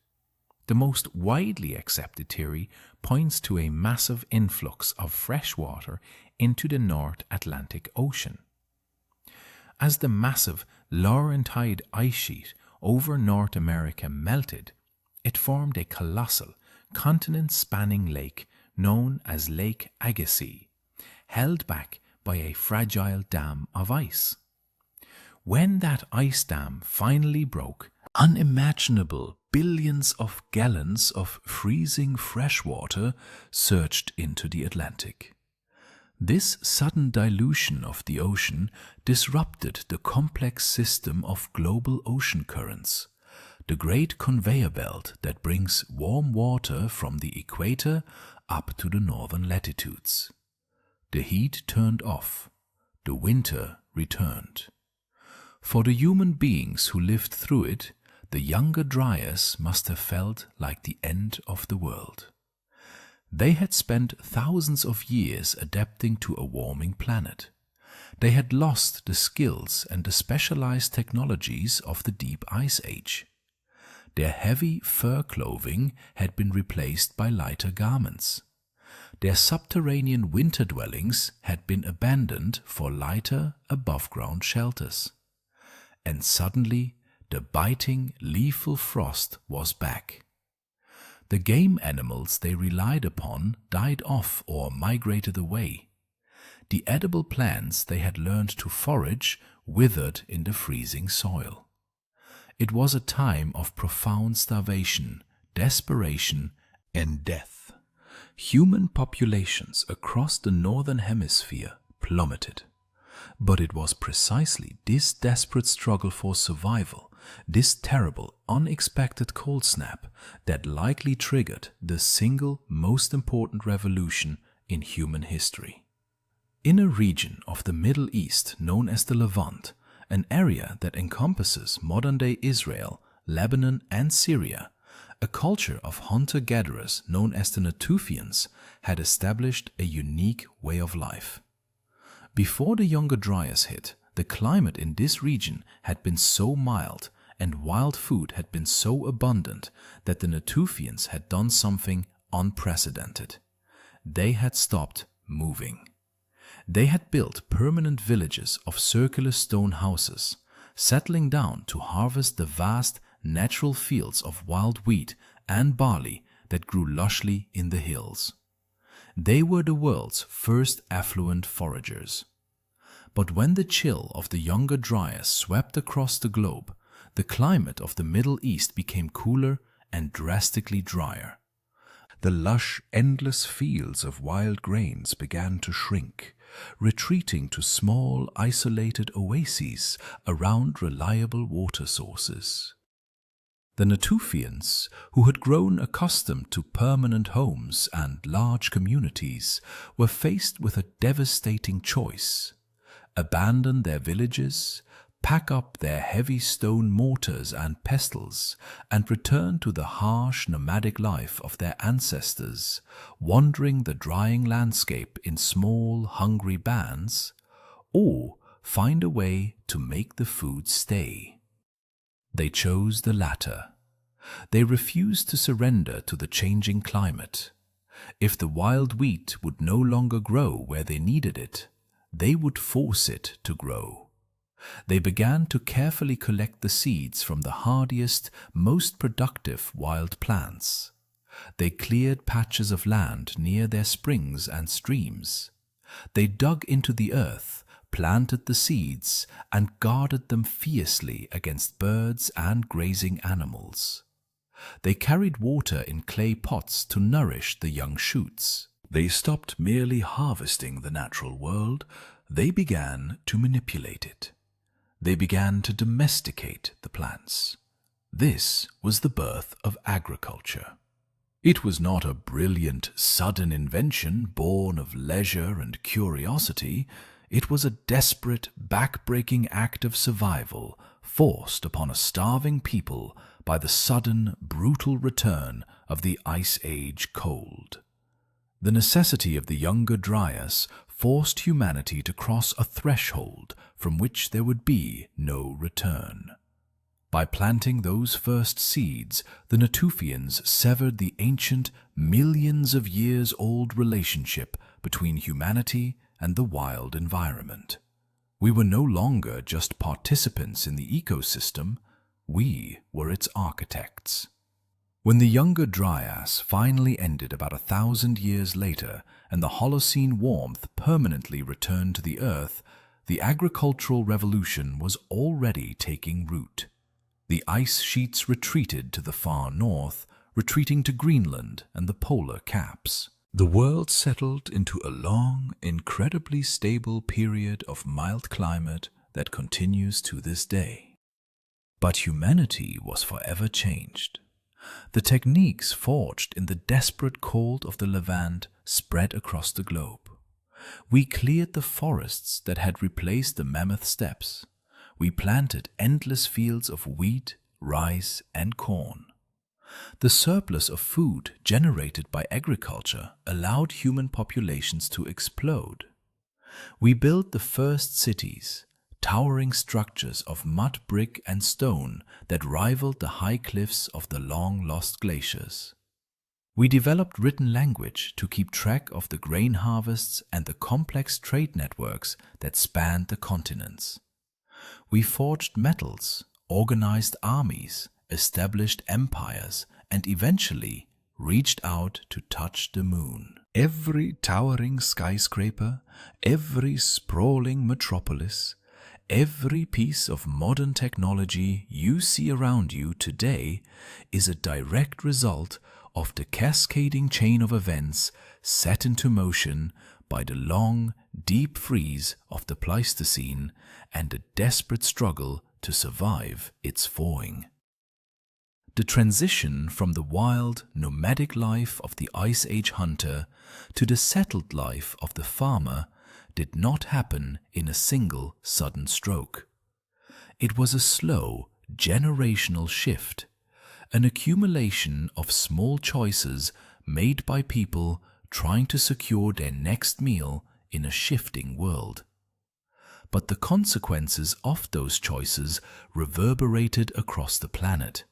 S1: The most widely accepted theory points to a massive influx of fresh water into the North Atlantic Ocean. As the massive Laurentide ice sheet over North America melted, it formed a colossal, continent-spanning lake known as Lake Agassiz, held back by a fragile dam of ice. When that ice dam finally broke, unimaginable billions of gallons of freezing fresh water surged into the Atlantic. This sudden dilution of the ocean disrupted the complex system of global ocean currents, the great conveyor belt that brings warm water from the equator up to the northern latitudes. The heat turned off. The winter returned. For the human beings who lived through it, the Younger Dryas must have felt like the end of the world. They had spent thousands of years adapting to a warming planet. They had lost the skills and the specialized technologies of the Deep Ice Age. Their heavy fur clothing had been replaced by lighter garments. Their subterranean winter dwellings had been abandoned for lighter, above-ground shelters. and suddenly the biting, lethal frost was back. The game animals they relied upon died off or migrated away. The edible plants they had learned to forage withered in the freezing soil. It was a time of profound starvation, desperation, and death. Human populations across the northern hemisphere plummeted. But it was precisely this desperate struggle for survival, this terrible, unexpected cold snap, that likely triggered the single most important revolution in human history. In a region of the Middle East known as the Levant, an area that encompasses modern-day Israel, Lebanon, and Syria, a culture of hunter-gatherers known as the Natufians had established a unique way of life. Before the Younger Dryas hit, the climate in this region had been so mild and wild food had been so abundant that the Natufians had done something unprecedented. They had stopped moving. They had built permanent villages of circular stone houses, settling down to harvest the vast natural fields of wild wheat and barley that grew lushly in the hills. They were the world's first affluent foragers. But when the chill of the Younger Dryas swept across the globe, the climate of the Middle East became cooler and drastically drier. The lush, endless fields of wild grains began to shrink, retreating to small, isolated oases around reliable water sources. The Natufians, who had grown accustomed to permanent homes and large communities, were faced with a devastating choice: abandon their villages, pack up their heavy stone mortars and pestles, and return to the harsh nomadic life of their ancestors, wandering the drying landscape in small, hungry bands, or find a way to make the food stay. They chose the latter. They refused to surrender to the changing climate. If the wild wheat would no longer grow where they needed it, they would force it to grow. They began to carefully collect the seeds from the hardiest, most productive wild plants. They cleared patches of land near their springs and streams. They dug into the earth, planted the seeds, and guarded them fiercely against birds and grazing animals. They carried water in clay pots to nourish the young shoots. They stopped merely harvesting the natural world. They began to manipulate it. They began to domesticate the plants. This was the birth of agriculture. It was not a brilliant, sudden invention born of leisure and curiosity. It was a desperate, back-breaking act of survival forced upon a starving people by the sudden, brutal return of the Ice Age cold. The necessity of the Younger Dryas forced humanity to cross a threshold from which there would be no return. By planting those first seeds, the Natufians severed the ancient, millions of years old relationship between humanity and the wild environment. We were no longer just participants in the ecosystem, we were its architects. When the Younger Dryas finally ended about 1,000 years later and the Holocene warmth permanently returned to the Earth, the agricultural revolution was already taking root. The ice sheets retreated to the far north, retreating to Greenland and the polar caps. The world settled into a long, incredibly stable period of mild climate that continues to this day. But humanity was forever changed. The techniques forged in the desperate cold of the Levant spread across the globe. We cleared the forests that had replaced the mammoth steppes. We planted endless fields of wheat, rice, and corn. The surplus of food generated by agriculture allowed human populations to explode. We built the first cities, towering structures of mud, brick, and stone that rivaled the high cliffs of the long-lost glaciers. We developed written language to keep track of the grain harvests and the complex trade networks that spanned the continents. We forged metals, organized armies, established empires, and eventually reached out to touch the moon. Every towering skyscraper, every sprawling metropolis, every piece of modern technology you see around you today is a direct result of the cascading chain of events set into motion by the long, deep freeze of the Pleistocene and the desperate struggle to survive its thawing. The transition from the wild, nomadic life of the Ice Age hunter to the settled life of the farmer did not happen in a single sudden stroke. It was a slow, generational shift, an accumulation of small choices made by people trying to secure their next meal in a shifting world. But the consequences of those choices reverberated across the planet,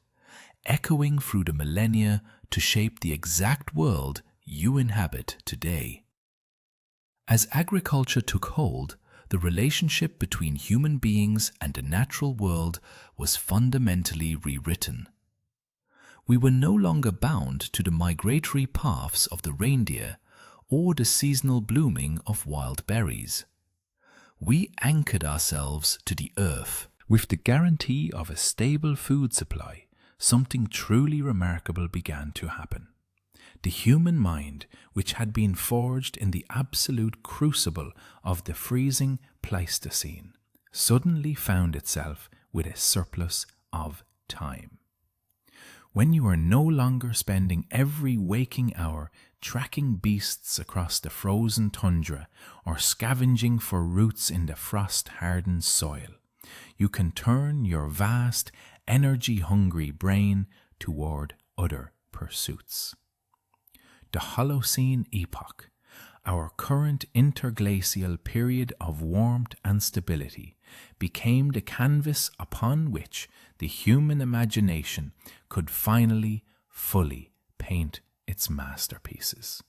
S1: echoing through the millennia to shape the exact world you inhabit today. As agriculture took hold, the relationship between human beings and the natural world was fundamentally rewritten. We were no longer bound to the migratory paths of the reindeer or the seasonal blooming of wild berries. We anchored ourselves to the earth. With the guarantee of a stable food supply, something truly remarkable began to happen. The human mind, which had been forged in the absolute crucible of the freezing Pleistocene, suddenly found itself with a surplus of time. When you are no longer spending every waking hour tracking beasts across the frozen tundra or scavenging for roots in the frost-hardened soil, you can turn your vast, energy-hungry brain toward other pursuits. The Holocene epoch, our current interglacial period of warmth and stability, became the canvas upon which the human imagination could finally, fully paint its masterpieces.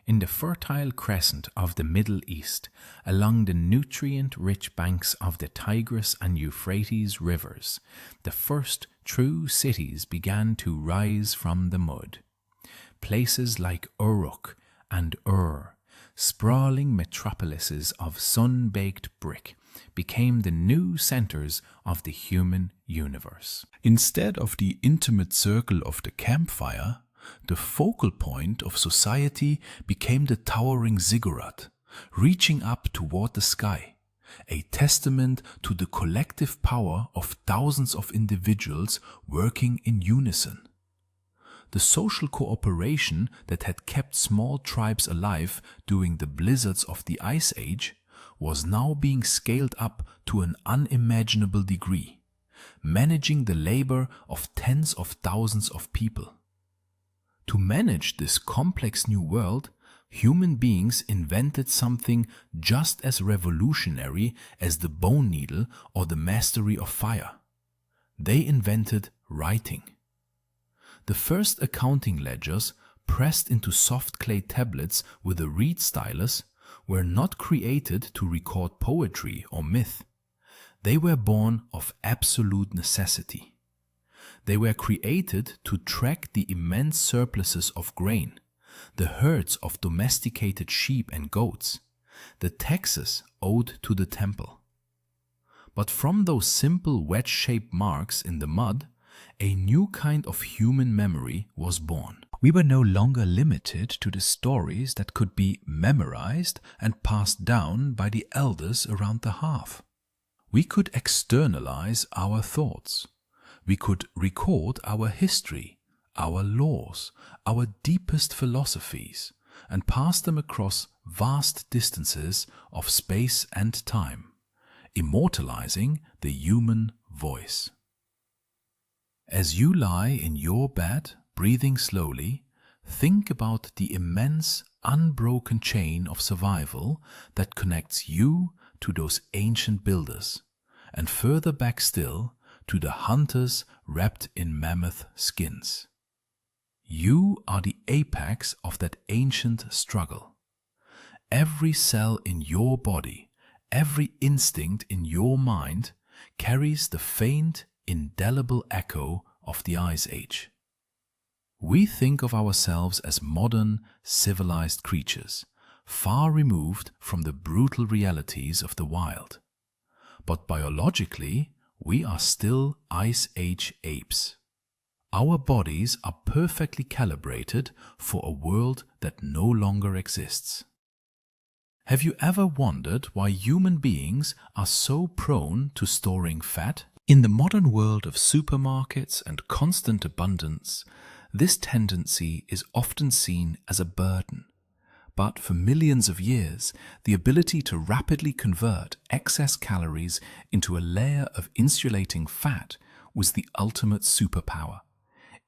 S1: In the fertile crescent of the Middle East, along the nutrient-rich banks of the Tigris and Euphrates rivers, the first true cities began to rise from the mud. Places like Uruk and Ur, sprawling metropolises of sun-baked brick, became the new centers of the human universe. Instead of the intimate circle of the campfire, the focal point of society became the towering ziggurat, reaching up toward the sky, a testament to the collective power of thousands of individuals working in unison. The social cooperation that had kept small tribes alive during the blizzards of the Ice Age was now being scaled up to an unimaginable degree, managing the labor of tens of thousands of people. To manage this complex new world, human beings invented something just as revolutionary as the bone needle or the mastery of fire. They invented writing. The first accounting ledgers, pressed into soft clay tablets with a reed stylus, were not created to record poetry or myth. They were born of absolute necessity. They were created to track the immense surpluses of grain, the herds of domesticated sheep and goats, the taxes owed to the temple. But from those simple wedge-shaped marks in the mud, a new kind of human memory was born. We were no longer limited to the stories that could be memorized and passed down by the elders around the hearth. We could externalize our thoughts. We could record our history, our laws, our deepest philosophies, and pass them across vast distances of space and time, immortalizing the human voice. As you lie in your bed, breathing slowly, think about the immense, unbroken chain of survival that connects you to those ancient builders, and further back still, to the hunters wrapped in mammoth skins. You are the apex of that ancient struggle. Every cell in your body, every instinct in your mind carries the faint, indelible echo of the Ice Age. We think of ourselves as modern, civilized creatures, far removed from the brutal realities of the wild. But biologically, we are still Ice Age apes. Our bodies are perfectly calibrated for a world that no longer exists. Have you ever wondered why human beings are so prone to storing fat? In the modern world of supermarkets and constant abundance, this tendency is often seen as a burden. But for millions of years, the ability to rapidly convert excess calories into a layer of insulating fat was the ultimate superpower.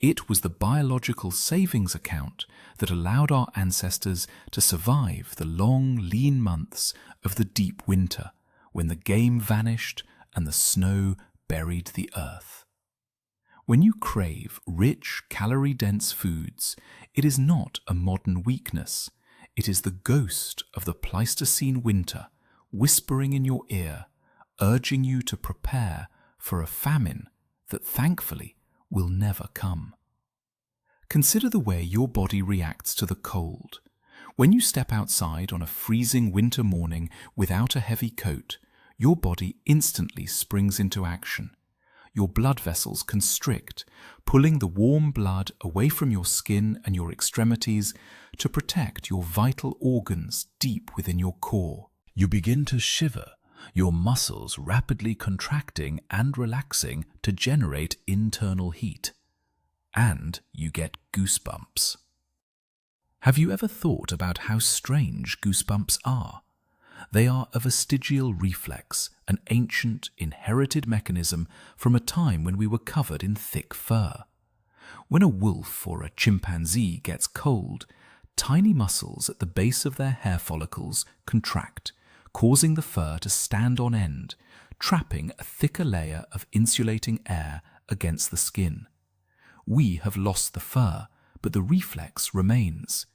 S1: It was the biological savings account that allowed our ancestors to survive the long, lean months of the deep winter, when the game vanished and the snow buried the earth. When you crave rich, calorie-dense foods, it is not a modern weakness. It is the ghost of the Pleistocene winter whispering in your ear, urging you to prepare for a famine that thankfully will never come. Consider the way your body reacts to the cold. When you step outside on a freezing winter morning without a heavy coat, your body instantly springs into action. Your blood vessels constrict, pulling the warm blood away from your skin and your extremities to protect your vital organs deep within your core. You begin to shiver, your muscles rapidly contracting and relaxing to generate internal heat. And you get goosebumps. Have you ever thought about how strange goosebumps are? They are a vestigial reflex, an ancient, inherited mechanism from a time when we were covered in thick fur. When a wolf or a chimpanzee gets cold, tiny muscles at the base of their hair follicles contract, causing the fur to stand on end, trapping a thicker layer of insulating air against the skin. We have lost the fur, but the reflex remains.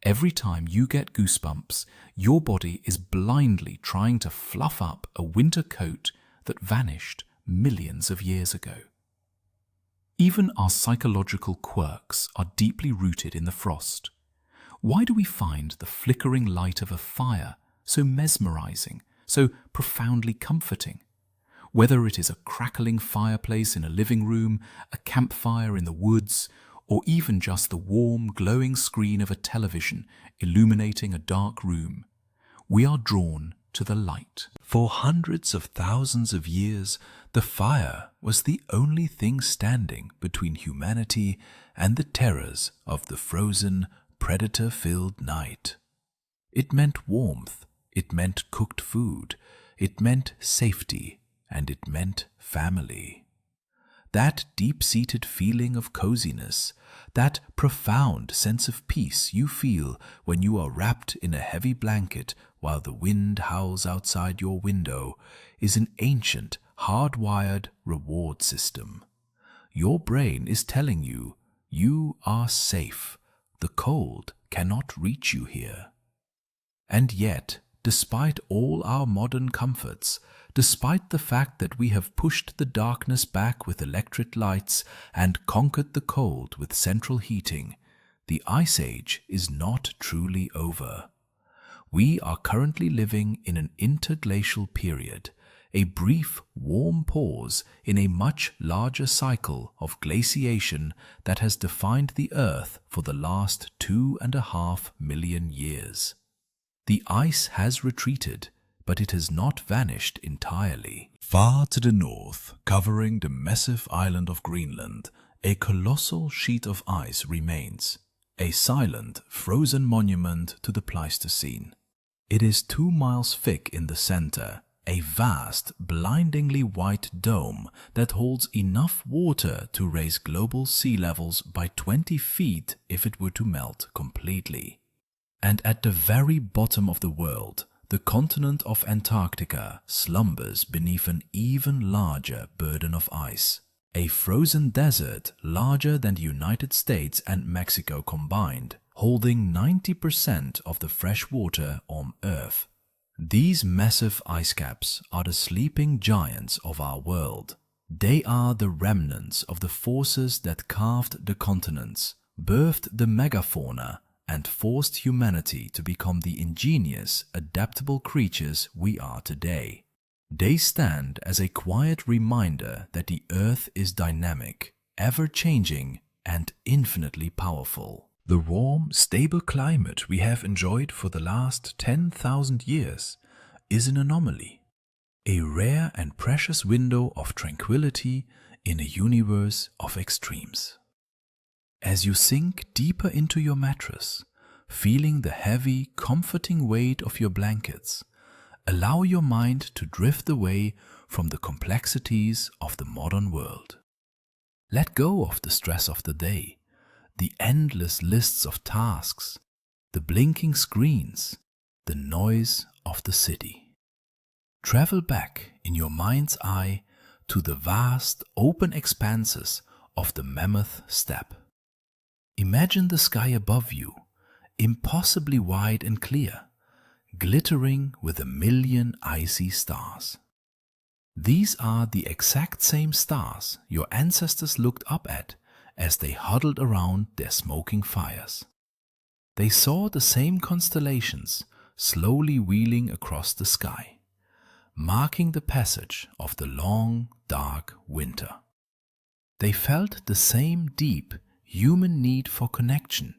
S1: Every time you get goosebumps, your body is blindly trying to fluff up a winter coat that vanished millions of years ago. Even our psychological quirks are deeply rooted in the frost. Why do we find the flickering light of a fire so mesmerizing, so profoundly comforting? Whether it is a crackling fireplace in a living room, a campfire in the woods, or even just the warm, glowing screen of a television illuminating a dark room, we are drawn to the light. For hundreds of thousands of years, the fire was the only thing standing between humanity and the terrors of the frozen, predator-filled night. It meant warmth, it meant cooked food, it meant safety, and it meant family. That deep-seated feeling of coziness, that profound sense of peace you feel when you are wrapped in a heavy blanket while the wind howls outside your window, is an ancient, hardwired reward system. Your brain is telling you, you are safe. The cold cannot reach you here. And yet, despite all our modern comforts, despite the fact that we have pushed the darkness back with electric lights and conquered the cold with central heating, the Ice Age is not truly over. We are currently living in an interglacial period, a brief, warm pause in a much larger cycle of glaciation that has defined the Earth for the last 2.5 million years. The ice has retreated, but it has not vanished entirely. Far to the north, covering the massive island of Greenland, a colossal sheet of ice remains, a silent, frozen monument to the Pleistocene. It is 2 miles thick in the center, a vast, blindingly white dome that holds enough water to raise global sea levels by 20 feet if it were to melt completely. And at the very bottom of the world, the continent of Antarctica slumbers beneath an even larger burden of ice, a frozen desert larger than the United States and Mexico combined, holding 90% of the fresh water on Earth. These massive ice caps are the sleeping giants of our world. They are the remnants of the forces that carved the continents, birthed the megafauna, and forced humanity to become the ingenious, adaptable creatures we are today. They stand as a quiet reminder that the Earth is dynamic, ever-changing, and infinitely powerful. The warm, stable climate we have enjoyed for the last 10,000 years is an anomaly, a rare and precious window of tranquility in a universe of extremes. As you sink deeper into your mattress, feeling the heavy, comforting weight of your blankets, allow your mind to drift away from the complexities of the modern world. Let go of the stress of the day, the endless lists of tasks, the blinking screens, the noise of the city. Travel back in your mind's eye to the vast, open expanses of the mammoth steppe. Imagine the sky above you, impossibly wide and clear, glittering with 1,000,000 icy stars. These are the exact same stars your ancestors looked up at as they huddled around their smoking fires. They saw the same constellations slowly wheeling across the sky, marking the passage of the long, dark winter. They felt the same deep human need for connection,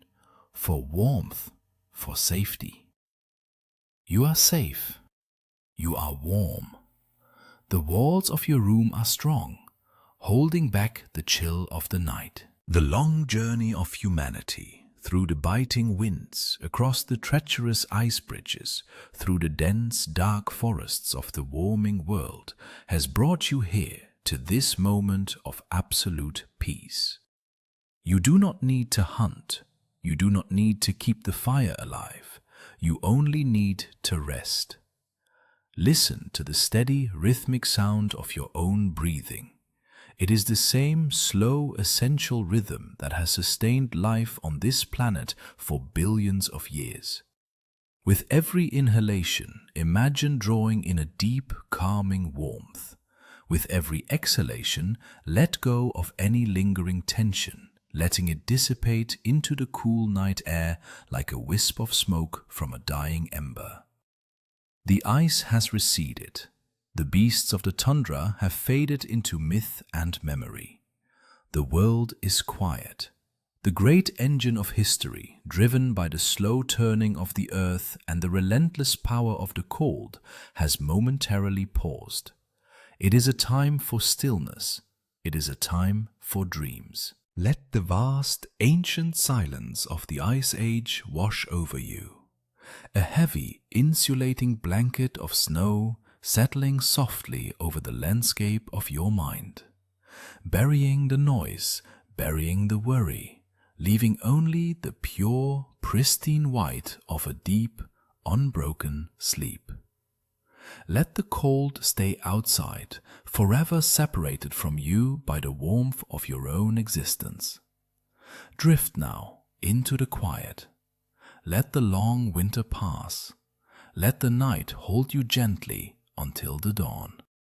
S1: for warmth, for safety. You are safe. You are warm. The walls of your room are strong, holding back the chill of the night. The long journey of humanity, through the biting winds, across the treacherous ice bridges, through the dense, dark forests of the warming world, has brought you here to this moment of absolute peace. You do not need to hunt. You do not need to keep the fire alive. You only need to rest. Listen to the steady, rhythmic sound of your own breathing. It is the same slow, essential rhythm that has sustained life on this planet for billions of years. With every inhalation, imagine drawing in a deep, calming warmth. With every exhalation, let go of any lingering tension, letting it dissipate into the cool night air like a wisp of smoke from a dying ember. The ice has receded. The beasts of the tundra have faded into myth and memory. The world is quiet. The great engine of history, driven by the slow turning of the earth and the relentless power of the cold, has momentarily paused. It is a time for stillness. It is a time for dreams. Let the vast, ancient silence of the Ice Age wash over you. A heavy, insulating blanket of snow settling softly over the landscape of your mind, burying the noise, burying the worry, leaving only the pure, pristine white of a deep, unbroken sleep. Let the cold stay outside, forever separated from you by the warmth of your own existence. Drift now into the quiet. Let the long winter pass. Let the night hold you gently until the dawn.